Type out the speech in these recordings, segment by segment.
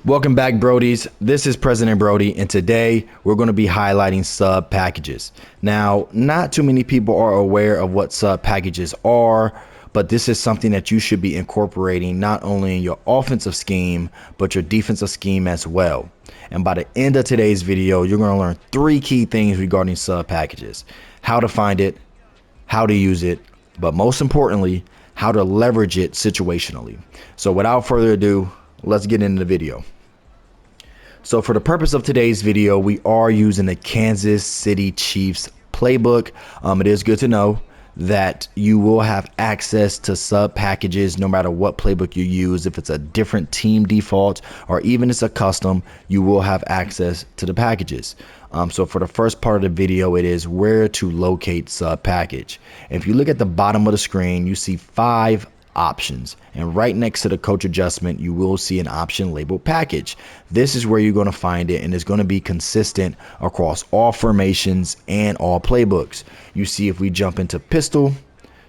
Welcome back, Brodies. This is President Brody, and today we're going to be highlighting sub packages. Now, not too many people are aware of what sub packages are, but this is something that you should be incorporating not only in your offensive scheme, but your defensive scheme as well. And by the end of today's video, you're going to learn 3 key things regarding sub packages: how to find it, how to use it, but most importantly, how to leverage it situationally. So without further ado, let's get into the video. So for the purpose of today's video, we are using the Kansas City Chiefs playbook. It is good to know that you will have access to sub packages no matter what playbook you use. If it's a different team default or even it's a custom, you will have access to the packages. So for the first part of the video, it is where to locate sub package. And if you look at the bottom of the screen, you see 5 options, and right next to the coach adjustment you will see an option labeled package. This is where you're going to find it, and it's going to be consistent across all formations and all playbooks. You see, if we jump into pistol,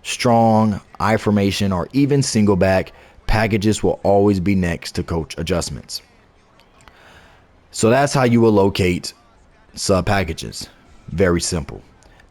strong, I formation, or even single back, packages will always be next to coach adjustments. So that's how you will locate sub packages. Very simple.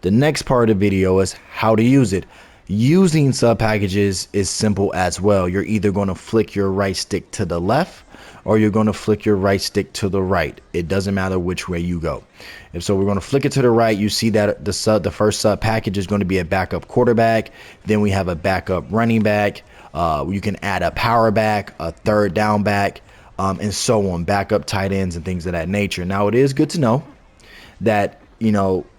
The next part of the video is how to use it. Using sub packages is simple as well. You're either going to flick your right stick to the left or you're going to flick your right stick to the right. It doesn't matter which way you go. And so we're going to flick it to the right. You see that the first sub package is going to be a backup quarterback. Then we have a backup running back. You can add a power back, a third down back, and so on, backup tight ends and things of that nature. Now, it is good to know that,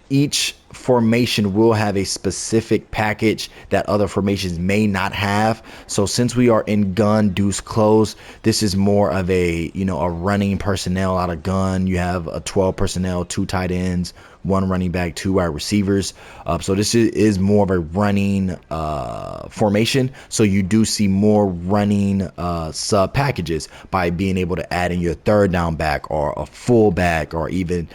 each formation will have a specific package that other formations may not have. So since we are in gun, deuce, close, this is more of a running personnel out of gun. You have a 12 personnel, 2 tight ends, 1 running back, 2 wide receivers. So this is more of a running formation. So you do see more running sub packages by being able to add in your third down back or a full back, or even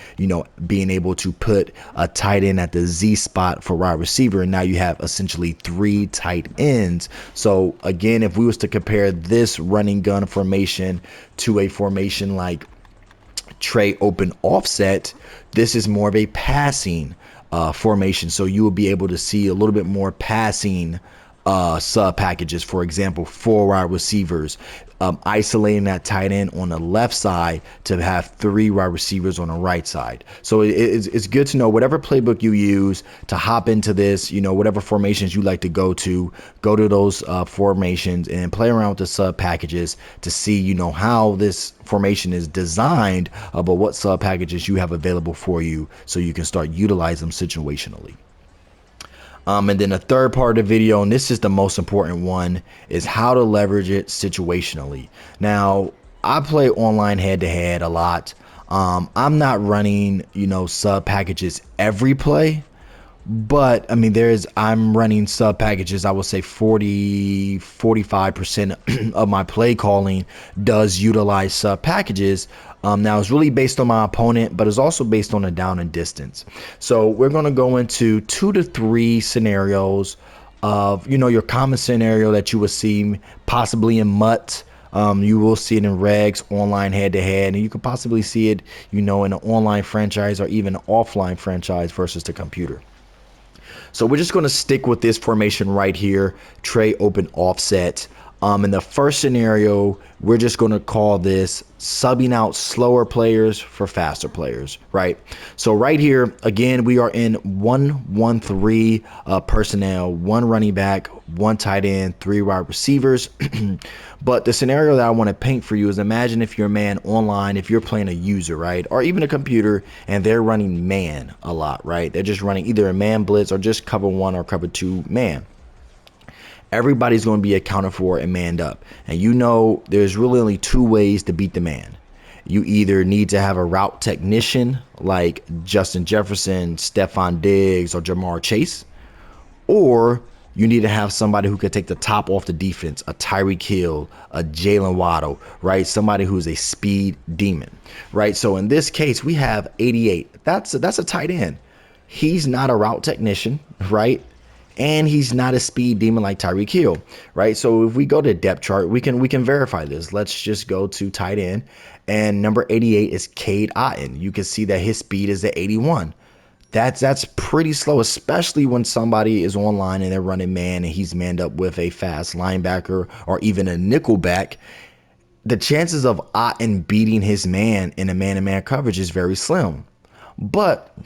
being able to put a tight end at the Z spot for wide receiver, and now you have essentially 3 tight ends. So again, if we was to compare this running gun formation to a formation like tray open offset, this is more of a passing formation. So you will be able to see a little bit more passing sub packages. For example, 4 wide receivers, isolating that tight end on the left side to have 3 wide receivers on the right side. So it's good to know whatever playbook you use to hop into this, whatever formations you like to go to those formations and play around with the sub packages to see, how this formation is designed, but what sub packages you have available for you so you can start utilizing them situationally. And then the third part of the video, and this is the most important one, is how to leverage it situationally. Now, I play online head-to-head a lot. I'm not running, sub packages every play, but I mean, I'm running sub packages. I would say 45% of my play calling does utilize sub packages. Now it's really based on my opponent, but it's also based on the down and distance. So we're going to go into 2 to 3 scenarios of, your common scenario that you would see possibly in MUT. You will see it in regs, online head-to-head, and you could possibly see it, in an online franchise or even an offline franchise versus the computer. So we're just going to stick with this formation right here, tray open offset. In the first scenario, we're just going to call this subbing out slower players for faster players, right? So right here, again, we are in 1-1-3 personnel, 1 running back, 1 tight end, 3 wide receivers. But the scenario that I want to paint for you is, imagine if you're a man online, if you're playing a user, right? Or even a computer, and they're running man a lot, right? They're just running either a man blitz or just cover 1 or cover 2 man. Everybody's going to be accounted for and manned up. And there's really only 2 ways to beat the man. You either need to have a route technician like Justin Jefferson, Stephon Diggs, or Jamar Chase, or you need to have somebody who could take the top off the defense, a Tyreek Hill, a Jalen Waddle, right? Somebody who's a speed demon, right? So in this case, we have 88. That's a tight end. He's not a route technician, right? and he's not a speed demon like Tyreek Hill, right? So if we go to depth chart, we can verify this. Let's just go to tight end, and number 88 is Cade Otton. You can see that his speed is at 81. That's pretty slow, especially when somebody is online and they're running man and he's manned up with a fast linebacker or even a nickel back. The chances of Otton beating his man in a man-to-man coverage is very slim. But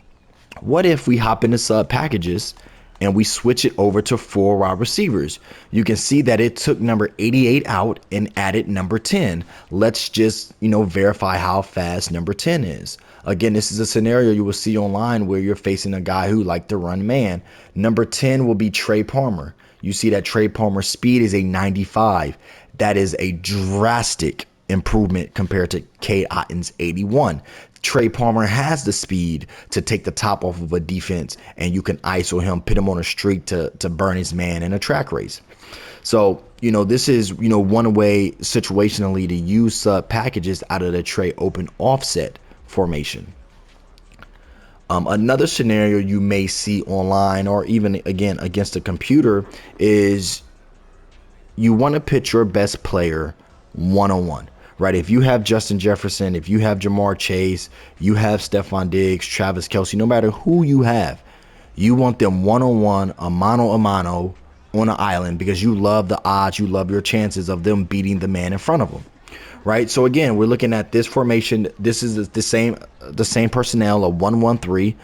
what if we hop into sub packages and we switch it over to 4 wide receivers? You can see that it took number 88 out and added number 10. Let's just, verify how fast number 10 is. Again, this is a scenario you will see online where you're facing a guy who like to run man. Number 10 will be Trey Palmer. You see that Trey Palmer's speed is a 95. That is a drastic improvement compared to Cade Otton's 81. Trey Palmer has the speed to take the top off of a defense, and you can ISO him, put him on a streak to burn his man in a track race. So, this is, one way situationally to use sub packages out of the Trey open offset formation. Another scenario you may see online or even, again, against a computer is you want to pit your best player one-on-one. Right, if you have Justin Jefferson, if you have Jamar Chase, you have Stephon Diggs, Travis Kelce, no matter who you have, you want them one-on-one, a mano on an island because you love the odds, you love your chances of them beating the man in front of them. Right, so again, we're looking at this formation. This is the same personnel, a 1-1-3,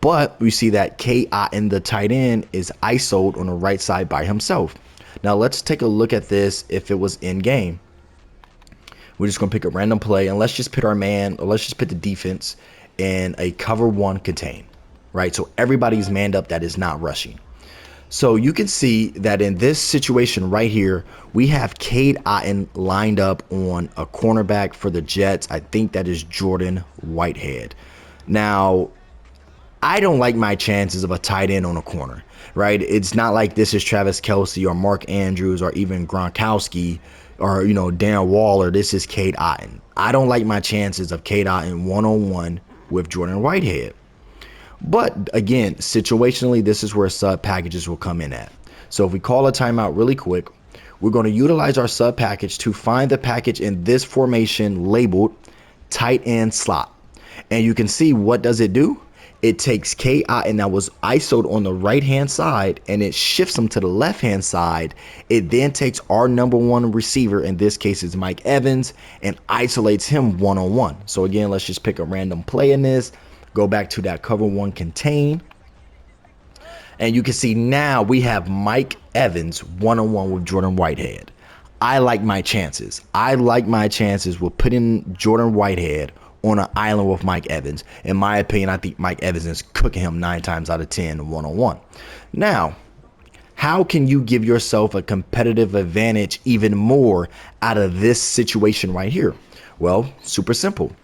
but we see that Cade Otton, the tight end, is ISO'd on the right side by himself. Now let's take a look at this if it was in game. We're just going to pick a random play, and let's just put our man, or let's just put the defense in a cover 1 contain, right? So everybody's manned up that is not rushing. So you can see that in this situation right here, we have Cade Otton lined up on a cornerback for the Jets. I think that is Jordan Whitehead. Now, I don't like my chances of a tight end on a corner, right? It's not like this is Travis Kelce or Mark Andrews or even Gronkowski or, Dan Waller. This is Cade Otton. I don't like my chances of Cade Otton one-on-one with Jordan Whitehead. But again, situationally, this is where sub packages will come in at. So if we call a timeout really quick, we're going to utilize our sub package to find the package in this formation labeled tight end slot. And you can see, what does it do? It takes Cade Otton that was ISO'd on the right-hand side and it shifts him to the left-hand side. It then takes our number 1 receiver, in this case is Mike Evans, and isolates him one-on-one. So again, let's just pick a random play in this. Go back to that cover 1 contain. And you can see now we have Mike Evans one-on-one with Jordan Whitehead. I like my chances. I like my chances with putting Jordan Whitehead on an island with Mike Evans. In my opinion, I think Mike Evans is cooking him 9 times out of 10 one-on-one. Now, how can you give yourself a competitive advantage even more out of this situation right here? Well, super simple.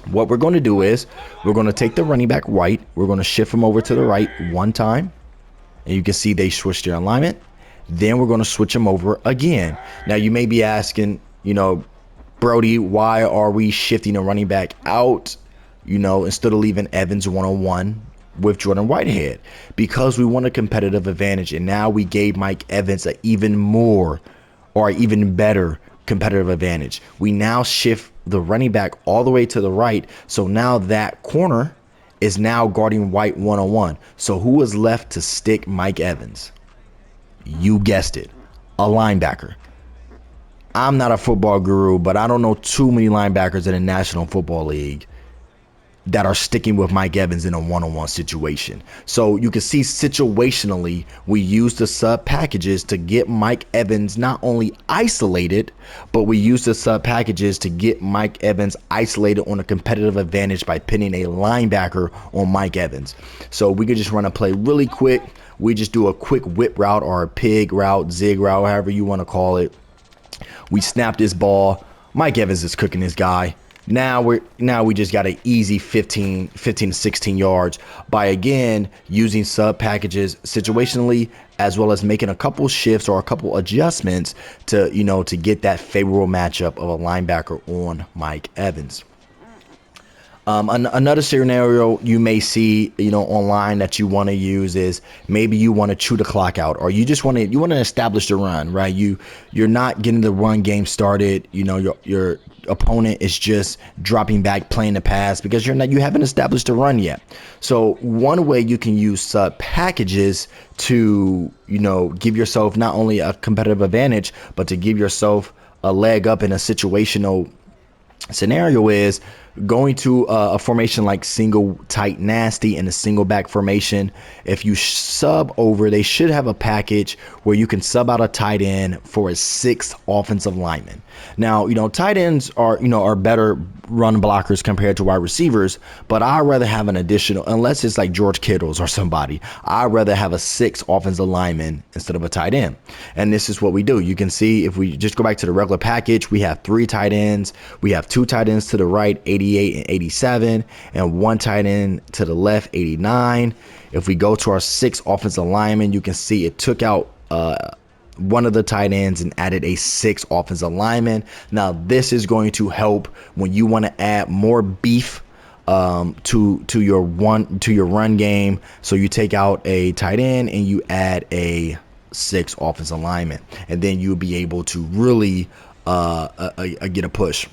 What we're going to do is we're going to take the running back White. We're going to shift him over to the right one time. And you can see they switched their alignment. Then we're going to switch him over again. Now, you may be asking, Brody, why are we shifting a running back out, instead of leaving Evans one-on-one with Jordan Whitehead? Because we want a competitive advantage, and now we gave Mike Evans an even more or even better competitive advantage. We now shift the running back all the way to the right, so now that corner is now guarding White one-on-one. So who is left to stick Mike Evans? You guessed it, a linebacker. I'm not a football guru, but I don't know too many linebackers in the National Football League that are sticking with Mike Evans in a one-on-one situation. So you can see situationally, we use the sub packages to get Mike Evans not only isolated, but we use the sub packages to get Mike Evans isolated on a competitive advantage by pinning a linebacker on Mike Evans. So we could just run a play really quick. We just do a quick whip route or a pig route, zig route, however you want to call it. We snap this ball. Mike Evans is cooking this guy. Now we just got an easy 15 to 16 yards by, again, using sub packages situationally, as well as making a couple shifts or a couple adjustments to, to get that favorable matchup of a linebacker on Mike Evans. Another scenario you may see, online that you want to use is maybe you want to chew the clock out, or you want to establish the run, right? You're not getting the run game started. Your opponent is just dropping back, playing the pass because you haven't established the run yet. So one way you can use sub packages to give yourself not only a competitive advantage, but to give yourself a leg up in a situational scenario is going to a formation like single tight nasty and a single back formation. If you sub over, they should have a package where you can sub out a tight end for a 6th offensive lineman. Now, tight ends are better run blockers compared to wide receivers, but I'd rather have an additional, unless it's like George Kittle's or somebody, I'd rather have a 6th offensive lineman instead of a tight end. And this is what we do. You can see if we just go back to the regular package, we have 3 tight ends. We have 2 tight ends to the right, 88 and 87, and 1 tight end to the left, 89. If we go to our 6th offensive lineman, you can see it took out one of the tight ends and added a 6th offensive lineman. Now this is going to help when you want to add more beef to your run game. So you take out a tight end and you add a 6th offensive lineman, and then you'll be able to really get a push.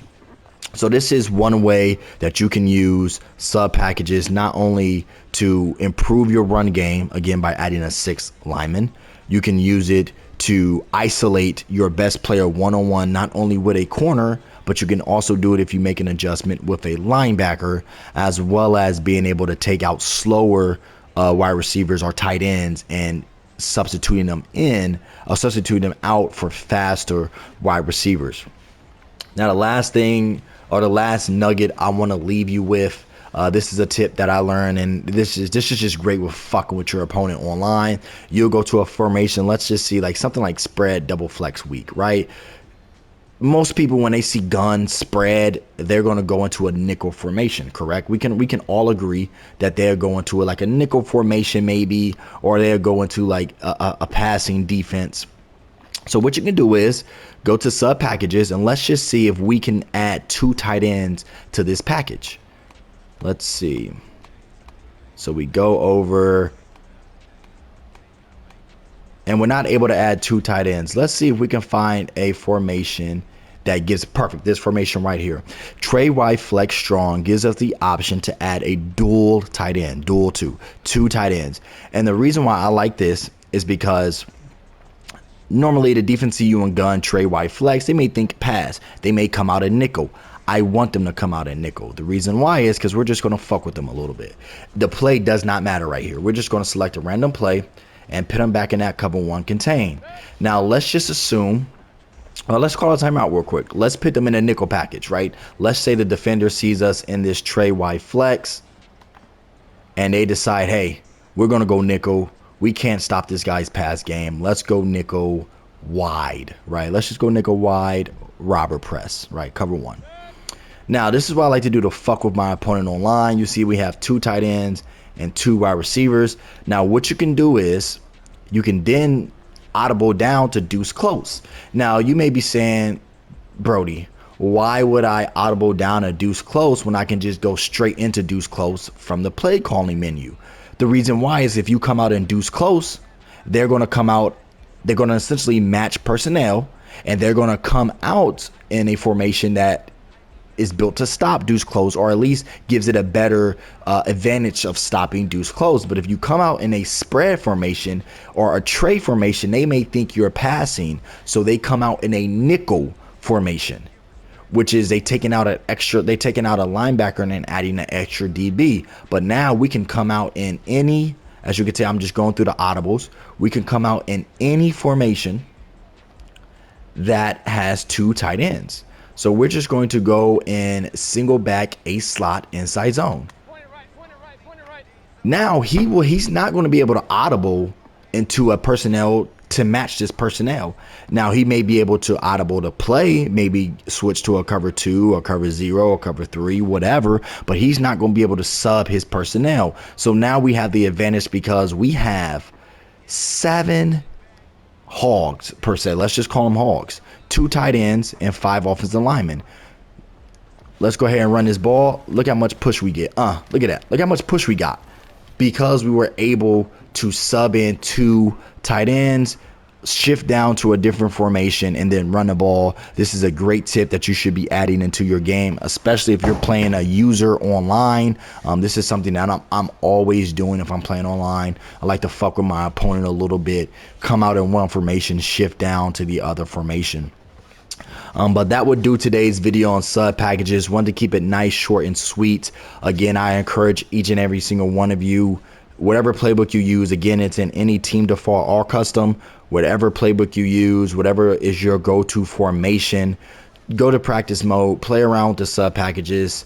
So this is one way that you can use sub packages, not only to improve your run game, again, by adding a 6th lineman. You can use it to isolate your best player one-on-one, not only with a corner, but you can also do it if you make an adjustment with a linebacker, as well as being able to take out slower wide receivers or tight ends and substituting them out for faster wide receivers. Now, the last thing, or the last nugget I want to leave you with, this is a tip that I learned, and this is just great with fucking with your opponent online. You'll go to a formation, let's just see like something like spread double flex weak, right? Most people, when they see gun spread, they're going to go into a nickel formation, correct? We can all agree that they're going to like a nickel formation maybe, or they're going to like a passing defense. So what you can do is go to sub packages, and let's just see if we can add 2 tight ends to this package. Let's see. So we go over, and we're not able to add 2 tight ends. Let's see if we can find a formation that gives perfect. This formation right here, Trey wide flex strong, gives us the option to add a dual tight end, dual two tight ends. And the reason why I like this is because normally the defense see you in gun, Trey wide flex, they may think pass. They may come out in nickel. I want them to come out in nickel. The reason why is because we're just going to fuck with them a little bit. The play does not matter right here. We're just going to select a random play and put them back in that cover 1 contain. Now let's just assume, let's call a timeout real quick. Let's put them in a nickel package, right? Let's say the defender sees us in this Trey wide flex and they decide, hey, we're going to go nickel. We can't stop this guy's pass game. Let's go nickel wide, right? Let's just go nickel wide, robber press, right? Cover 1. Now, this is what I like to do to fuck with my opponent online. You see we have 2 tight ends and 2 wide receivers. Now, what you can do is you can then audible down to deuce close. Now, you may be saying, Brody, why would I audible down a deuce close when I can just go straight into deuce close from the play calling menu? The reason why is if you come out in deuce close, they're going to essentially match personnel, and they're going to come out in a formation that is built to stop deuce close, or at least gives it a better advantage of stopping deuce close. But if you come out in a spread formation or a tray formation, they may think you're passing, so they come out in a nickel formation, which is they taking out a linebacker and then adding an extra DB. But now we can come out in any, as you can tell, I'm just going through the audibles. We can come out in any formation that has 2 tight ends. So we're just going to go in single back a slot inside zone. Point it right. Now he's not going to be able to audible into a personnel to match this personnel. Now he may be able to audible to play, maybe switch to a cover 2 or cover 0 or cover 3, whatever, but he's not going to be able to sub his personnel. So now we have the advantage because we have 7 hogs per se. Let's just call them hogs. 2 tight ends and 5 offensive linemen. Let's go ahead and run this ball. Look how much push we get. Look at that. Look how much push we got. Because we were able to sub in 2 tight ends, shift down to a different formation, and then run the ball. This is a great tip that you should be adding into your game, especially if you're playing a user online. This is something that I'm always doing if I'm playing online. I like to fuck with my opponent a little bit, come out in one formation, shift down to the other formation. But that would do today's video on sub packages. Wanted to keep it nice, short, and sweet. Again, I encourage each and every single one of you, whatever playbook you use, again, it's in any team default or custom, whatever playbook you use, whatever is your go-to formation, go to practice mode, play around with the sub packages,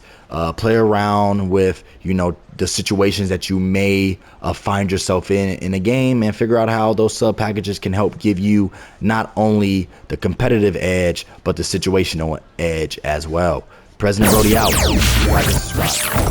play around with, you know, the situations that you may find yourself in a game, and figure out how those sub packages can help give you not only the competitive edge, but the situational edge as well. President Brody out. Like and subscribe.